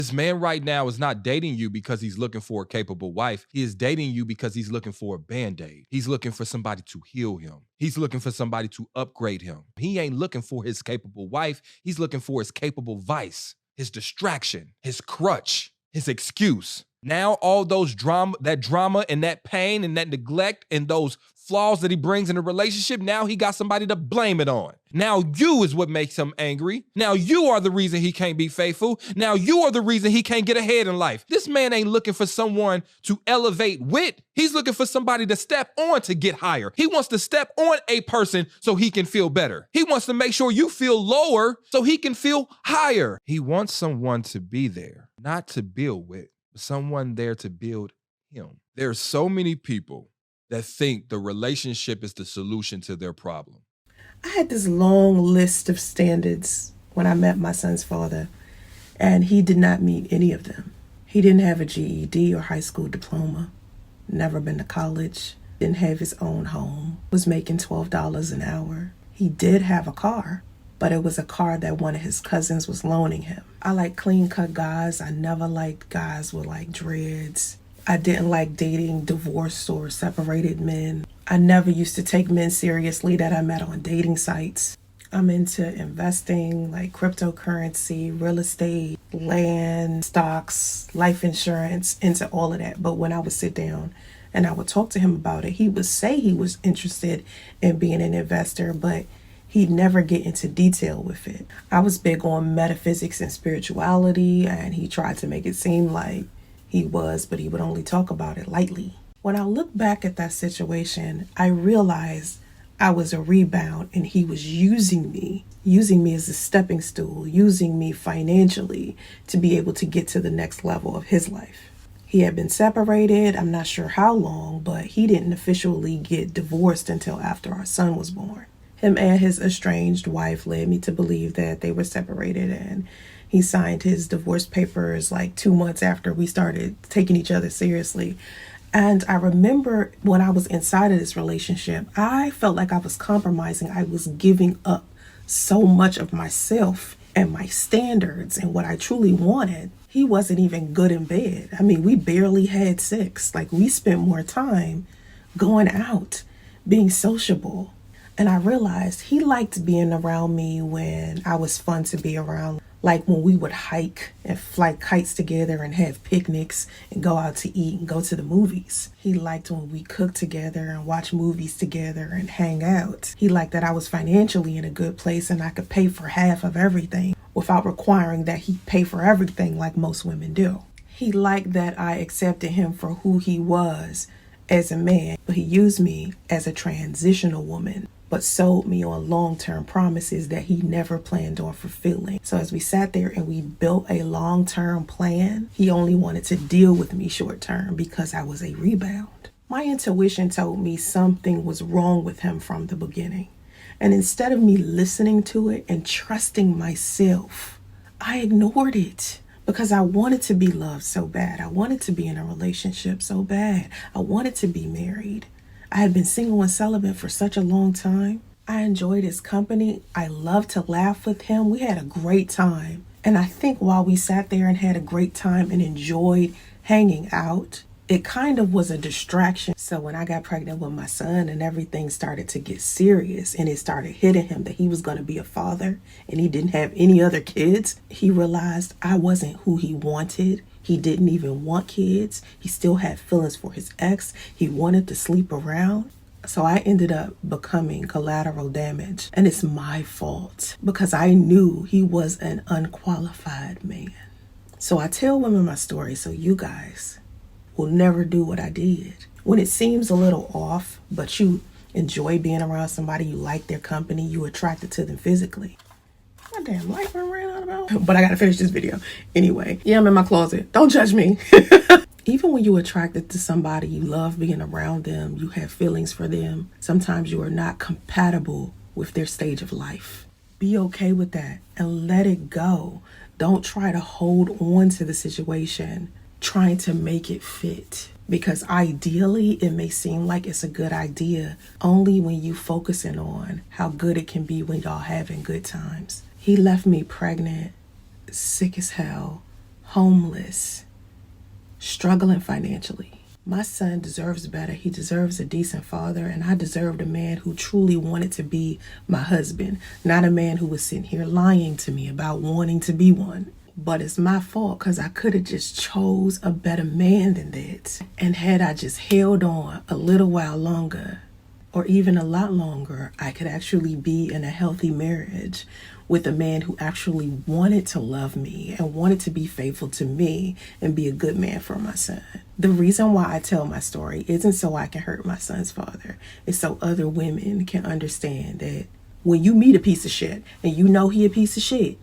This man right now is not dating you because he's looking for a capable wife. He is dating you because he's looking for a band-aid. He's looking for somebody to heal him. He's looking for somebody to upgrade him. He ain't looking for his capable wife. He's looking for his capable vice, his distraction, his crutch, his excuse. Now all those drama and that pain and that neglect and those flaws that he brings in a relationship, now he got somebody to blame it on. Now you is what makes him angry. Now you are the reason he can't be faithful. Now you are the reason he can't get ahead in life. This man ain't looking for someone to elevate with. He's looking for somebody to step on to get higher. He wants to step on a person so he can feel better. He wants to make sure you feel lower so he can feel higher. He wants someone to be there, not to build with, but someone there to build him. There are so many people that think the relationship is the solution to their problem. I had this long list of standards when I met my son's father, and he did not meet any of them. He didn't have a GED or high school diploma, never been to college, didn't have his own home, was making $12 an hour. He did have a car, but it was a car that one of his cousins was loaning him. I like clean-cut guys. I never liked guys with like dreads. I didn't like dating divorced or separated men. I never used to take men seriously that I met on dating sites. I'm into investing, like cryptocurrency, real estate, land, stocks, life insurance, into all of that. But when I would sit down and I would talk to him about it, he would say he was interested in being an investor, but he'd never get into detail with it. I was big on metaphysics and spirituality, and he tried to make it seem like he was, but he would only talk about it lightly. When I look back at that situation, I realized I was a rebound and he was using me as a stepping stool, using me financially to be able to get to the next level of his life. He had been separated, I'm not sure how long, but he didn't officially get divorced until after our son was born. Him and his estranged wife led me to believe that they were separated, and he signed his divorce papers like 2 months after we started taking each other seriously. And I remember when I was inside of this relationship, I felt like I was compromising. I was giving up so much of myself and my standards and what I truly wanted. He wasn't even good in bed. I mean, we barely had sex. Like, we spent more time going out, being sociable. And I realized he liked being around me when I was fun to be around. Like when we would hike and fly kites together and have picnics and go out to eat and go to the movies. He liked when we cooked together and watch movies together and hang out. He liked that I was financially in a good place and I could pay for half of everything without requiring that he pay for everything like most women do. He liked that I accepted him for who he was as a man, but he used me as a transitional woman, but sold me on long-term promises that he never planned on fulfilling. So as we sat there and we built a long-term plan, he only wanted to deal with me short-term because I was a rebound. My intuition told me something was wrong with him from the beginning. And instead of me listening to it and trusting myself, I ignored it because I wanted to be loved so bad. I wanted to be in a relationship so bad. I wanted to be married. I had been single and celibate for such a long time. I enjoyed his company. I loved to laugh with him. We had a great time. And I think while we sat there and had a great time and enjoyed hanging out, it kind of was a distraction. So when I got pregnant with my son and everything started to get serious and it started hitting him that he was going to be a father and he didn't have any other kids, he realized I wasn't who he wanted. He didn't even want kids. He still had feelings for his ex. He wanted to sleep around. So I ended up becoming collateral damage. And it's my fault because I knew he was an unqualified man. So I tell women my story so you guys will never do what I did. When it seems a little off, but you enjoy being around somebody, you like their company, you're attracted to them physically. My damn life ran out about. But I gotta finish this video. Anyway, yeah, I'm in my closet. Don't judge me. Even when you're attracted to somebody, you love being around them, you have feelings for them, sometimes you are not compatible with their stage of life. Be okay with that and let it go. Don't try to hold on to the situation, trying to make it fit. Because ideally, it may seem like it's a good idea only when you focusing on how good it can be when y'all having good times. He left me pregnant, sick as hell, homeless, struggling financially. My son deserves better. He deserves a decent father, and I deserved a man who truly wanted to be my husband, not a man who was sitting here lying to me about wanting to be one. But it's my fault because I could have just chose a better man than that. And had I just held on a little while longer, or even a lot longer, I could actually be in a healthy marriage with a man who actually wanted to love me and wanted to be faithful to me and be a good man for my son. The reason why I tell my story isn't so I can hurt my son's father. It's so other women can understand that when you meet a piece of shit and you know he a piece of shit,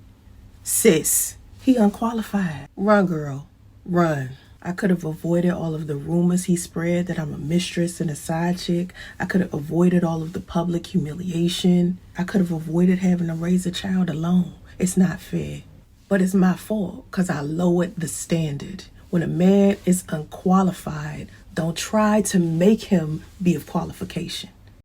sis, he unqualified. Run, girl, run. I could have avoided all of the rumors he spread that I'm a mistress and a side chick. I could have avoided all of the public humiliation. I could have avoided having to raise a child alone. It's not fair. But it's my fault because I lowered the standard. When a man is unqualified, don't try to make him be of qualification.